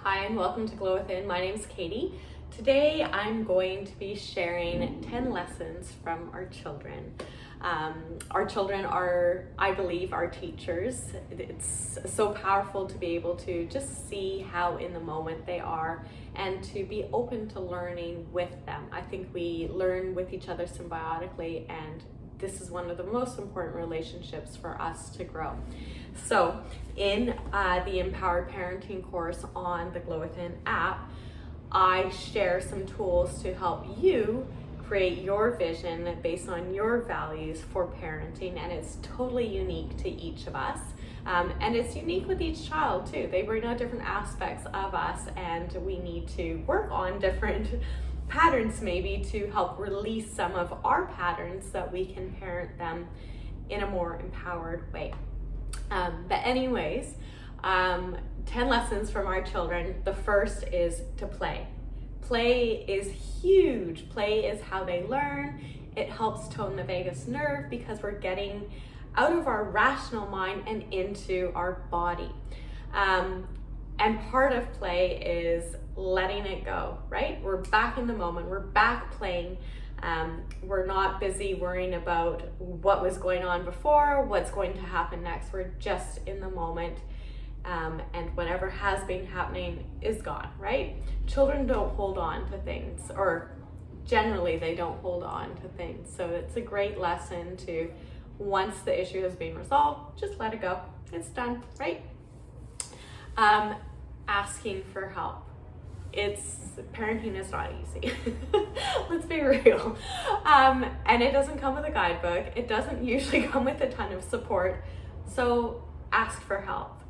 Hi and welcome to Glow Within. My name is Katie. Today I'm going to be sharing 10 lessons from our children. Our children are, I believe, our teachers. It's so powerful to be able to just see how in the moment they are and to be open to learning with them. I think we learn with each other symbiotically, and this is one of the most important relationships for us to grow. So in the Empowered Parenting course on the Glow Within app, I share some tools to help you create your vision based on your values for parenting, and it's totally unique to each of us. And it's unique with each child too. They bring out different aspects of us, and we need to work on different patterns maybe to help release some of our patterns so that we can parent them in a more empowered way. But anyways, 10 lessons from our children. The first is to play. Play is huge. Play is how they learn. It helps tone the vagus nerve because we're getting out of our rational mind and into our body. And part of play is letting it go, right? We're back in the moment. We're back playing. We're not busy worrying about what was going on before, what's going to happen next. We're just in the moment. And whatever has been happening is gone, right? Children don't hold on to things, or generally they don't hold on to things. So it's a great lesson to, once the issue has been resolved, just let it go. It's done, right? Asking for help. Parenting is not easy. Let's be real. And it doesn't come with a guidebook. It doesn't usually come with a ton of support. So ask for help.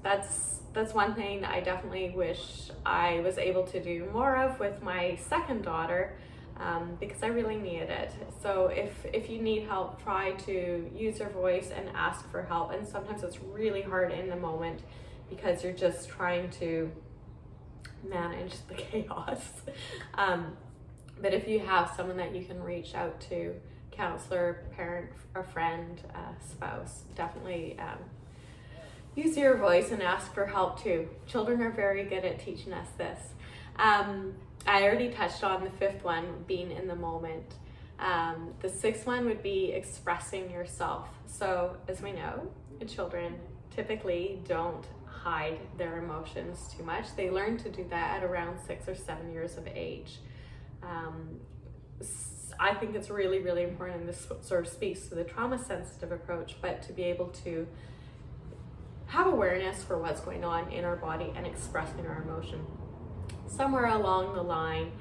That's one thing I definitely wish I was able to do more of with my second daughter, because I really needed it. So if you need help, try to use your voice and ask for help. And sometimes it's really hard in the moment because you're just trying to manage the chaos. But if you have someone that you can reach out to, counselor, parent, a friend, spouse, definitely use your voice and ask for help too. Children are very good at teaching us this. I already touched on the fifth one, being in the moment. The sixth one would be expressing yourself. So as we know, children typically don't hide their emotions too much. They learn to do that at around 6 or 7 years of age. I think it's really, really important, and this sort of speaks to the trauma-sensitive approach, but to be able to have awareness for what's going on in our body and expressing our emotion. Somewhere along the line,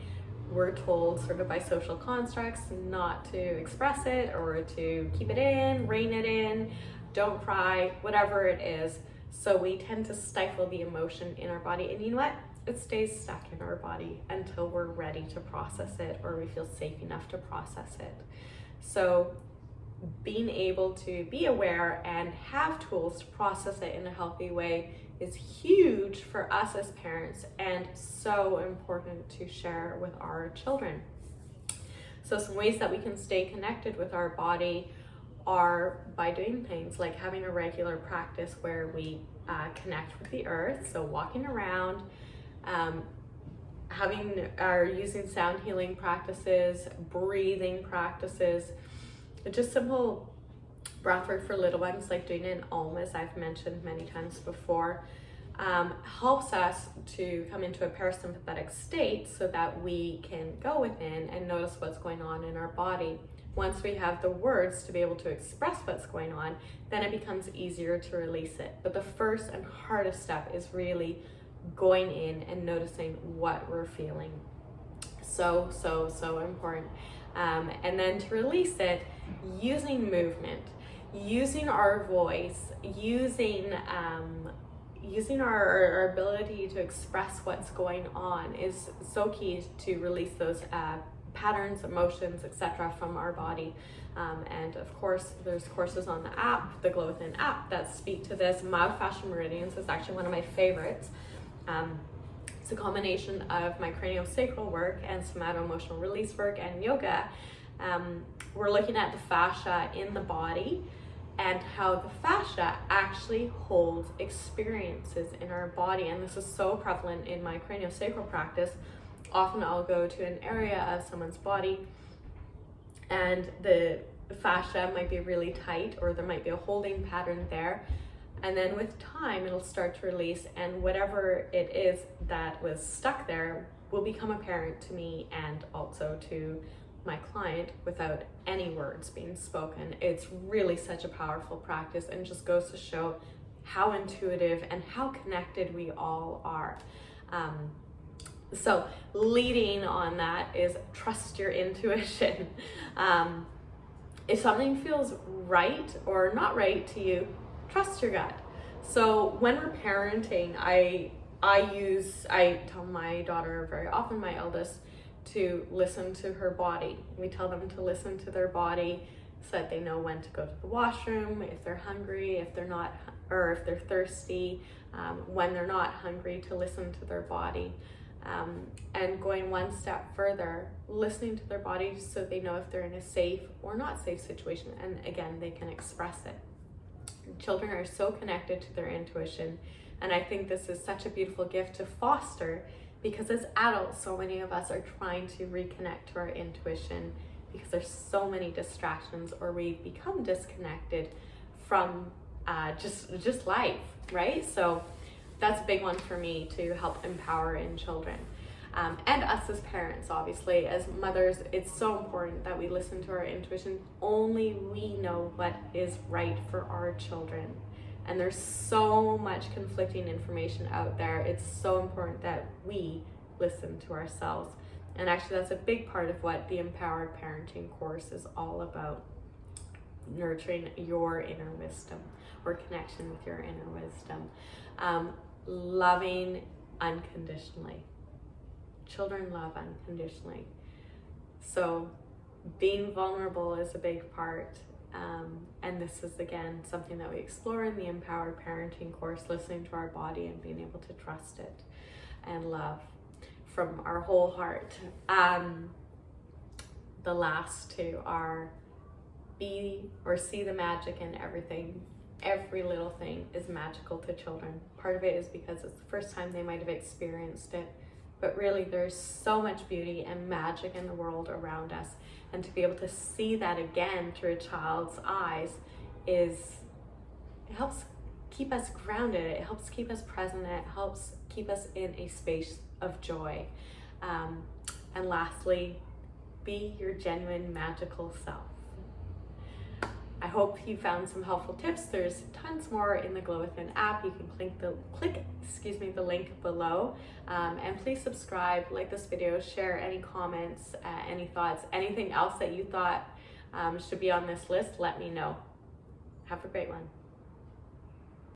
we're told sort of by social constructs not to express it or to keep it in, rein it in, don't cry, whatever it is. So we tend to stifle the emotion in our body, and you know what? It stays stuck in our body until we're ready to process it or we feel safe enough to process it. So being able to be aware and have tools to process it in a healthy way is huge for us as parents, and so important to share with our children. So some ways that we can stay connected with our body are by doing things like having a regular practice where we connect with the earth, so walking around, using sound healing practices, breathing practices, just simple breath work for little ones, like doing an Om, as I've mentioned many times before, helps us to come into a parasympathetic state so that we can go within and notice what's going on in our body. Once we have the words to be able to express what's going on, then it becomes easier to release it. But the first and hardest step is really going in and noticing what we're feeling. So important. And then to release it, using movement, using our voice, using our ability to express what's going on is so key to release those patterns, emotions, etc. from our body. And of course, there's courses on the app, the Glow Within app, that speak to this. Myofascial meridians is actually one of my favorites. It's a combination of my craniosacral work and somato-emotional release work and yoga. We're looking at the fascia in the body and how the fascia actually holds experiences in our body. And this is so prevalent in my craniosacral practice. Often I'll go to an area of someone's body and the fascia might be really tight, or there might be a holding pattern there. And then with time, it'll start to release, and whatever it is that was stuck there will become apparent to me and also to my client without any words being spoken. It's really such a powerful practice, and just goes to show how intuitive and how connected we all are. So leading on that is trust your intuition. If something feels right or not right to you, trust your gut. So when we're parenting, I tell my daughter very often, my eldest, to listen to her body. We tell them to listen to their body so that they know when to go to the washroom, if they're hungry, if they're not, or if they're thirsty, when they're not hungry, to listen to their body. And going one step further, listening to their body so they know if they're in a safe or not safe situation, and again, they can express it. Children are so connected to their intuition, and I think this is such a beautiful gift to foster, because as adults, so many of us are trying to reconnect to our intuition because there's so many distractions, or we become disconnected from just life, right? So that's a big one for me, to help empower in children. And us as parents, obviously, as mothers, it's so important that we listen to our intuition. Only we know what is right for our children. And there's so much conflicting information out there. It's so important that we listen to ourselves. And actually, that's a big part of what the Empowered Parenting course is all about. Nurturing your inner wisdom, or connection with your inner wisdom. Loving unconditionally. Children love unconditionally. So being vulnerable is a big part. And this is, again, something that we explore in the Empowered Parenting course, listening to our body and being able to trust it and love from our whole heart. The last two are be or see the magic in everything. Every little thing is magical to children. Part of it is because it's the first time they might have experienced it, but really there's so much beauty and magic in the world around us. And to be able to see that again through a child's eyes it helps keep us grounded, it helps keep us present, it helps keep us in a space of joy. And lastly, be your genuine magical self. I hope you found some helpful tips. There's tons more in the Glow Within app. You can click the link below. And please subscribe, like this video, share any comments, any thoughts, anything else that you thought should be on this list, let me know. Have a great one.